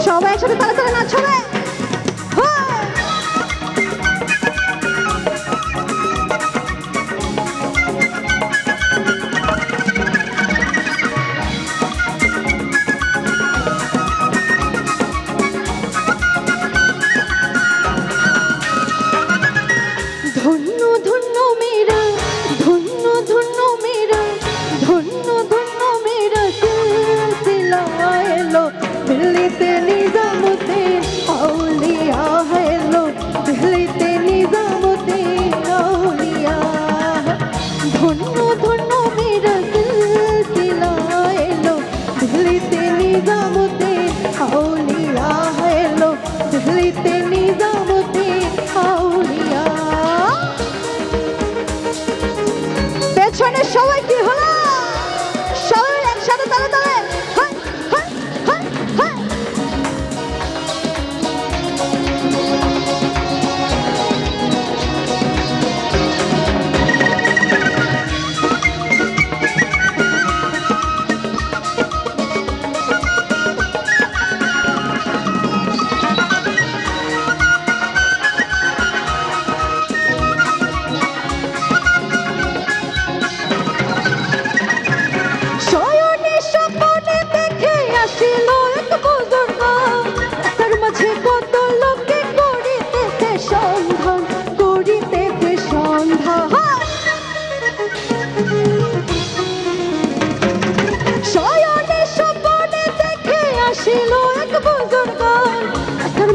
সবাই একসাথে তালে তালে নাচ হবে। ধন্য ধন্য মেরা, ধন্য ধন্য মেরা, ধন্য ধন্য মেরা সিলসিলা এলো দিল্লিতে নিজামুদ্দিন আউলিয়া এলো দিল্লিতে নিজামুদ্দিন আউলিয়া। ধন্য ধন্য মেরা সিলসিলা এলো দিল্লিতে নিজামুদ্দিন আউলিয়া এলো দিল্লিতে নিজামুদ্দিন আউলিয়া। পেছনে সবাই কি হলো? সবাই একসাথে তালে তালে হাই হাই হাই হাই।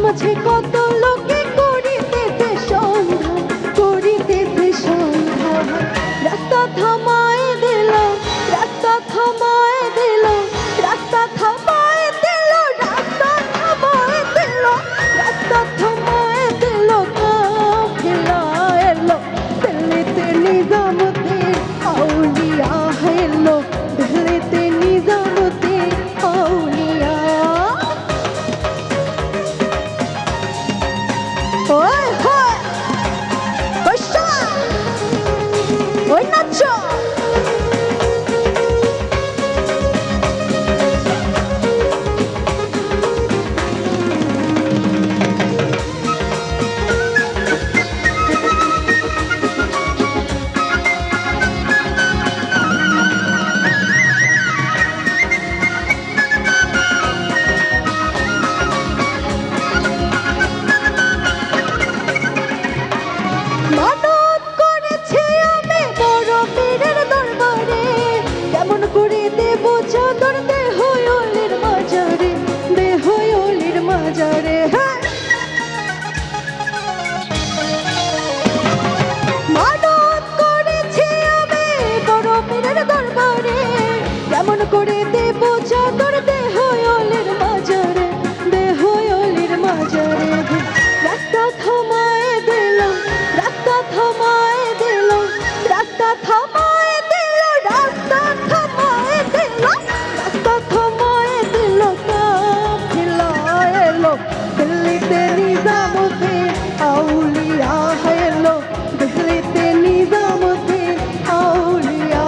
মাঝে কত লোকে করিতেছে সন্ধান করিতেছে সন্ধান। রাস্তা থামায় দিল, রাস্তা থামায় দিল, রাস্তা থামায় দিল, রাস্তা থামায় দিল, রাস্তা থামায় দিল। কাফেলা এলো দিল্লিতে নিজামুদ্দিন আউলিয়া এলো দিল্লিতে নিজামুদ্দিন আউলিয়া। ওই হয় ওই সবাই ওই নাচো। কেমন করে দেব চাদর দেহ অলির মাজারে, দেহ অলির মাজারে। রাস্তা থামায় দিল, রাস্তা থামায় দিল, রাস্তা থামায় দিল, রাস্তা থামায় দিল, রাস্তা থামায় দিল। কাফেলা এলো দিল্লিতে নিজামুদ্দিন আউলিয়া এলো দিল্লিতে নিজামুদ্দিন আউলিয়া।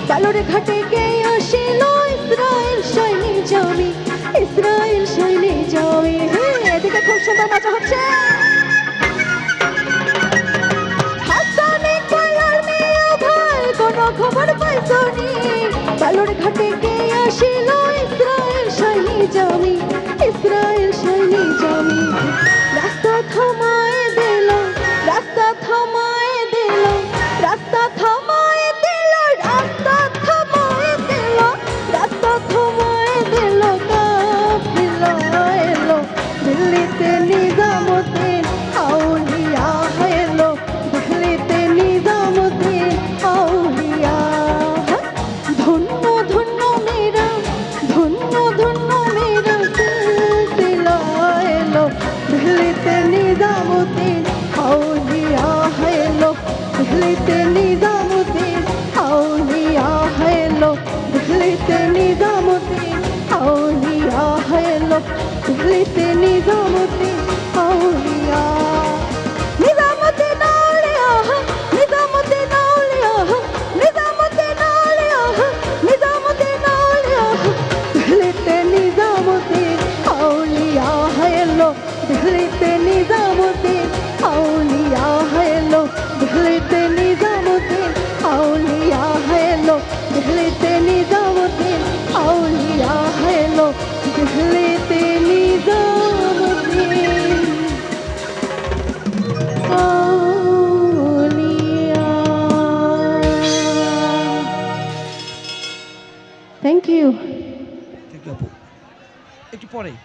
কালোর ঘাটে কে আসিল ইসরায়েল সৈনিক জমি, ইসরায়েল সৈনিক জমি। এদিকে খুব সুন্দর মজা হচ্ছে। হাসানে কয়ার মেয়ে ভাই কোন খবর পাইছনি বালুর ঘাটে কে আসিল ইসরায়েল শাইনি জামি ইসরায়েল শাইনি জামি রাস্তা থামায় দিল রাস্তা থামায় দিল রাস্তা থামায় দিল রাস্তা থামায় দিল রাস্তা থামায় দিল কাফিলা এলো দিল্লিতে নিজামুদ্দিন আউলিয়া এলো দিল্লিতে নিজামুদ্দিন আউলিয়া ধন্য ধন্য মেরা ধন্য ধন্য মেরা সিলসিলা এলো দিল্লিতে নিজামুদ্দিন আউলিয়া এলো দিল্লিতে নিজামুদ্দিন আউলিয়া এলো দিল্লিতে নিজামুদ্দিন আউলিয়া এলো দিল্লিতে নিজামুদ্দিন আউলিয়া নিজামুদ্দিন আউলিয়া নিজামুদ্দিন আউলিয়া নিজামুদ্দিন আউলিয়া নিজামুদ্দিন আউলিয়া দিল্লিতে নিজামুদ্দিন আউলিয়া এলো দিল্লিতে নিজামুদ্দিন আউলিয়া এলো দিল্লিতে নিজামুদ্দিন আউলিয়া এলো দিল্লিতে নিজামুদ্দিন আউলিয়া এলো দিল্লিতে নিজামুদ্দিন আউলিয়া থ্যাংক ইউ ঠিক আছে আপু একটু পরেই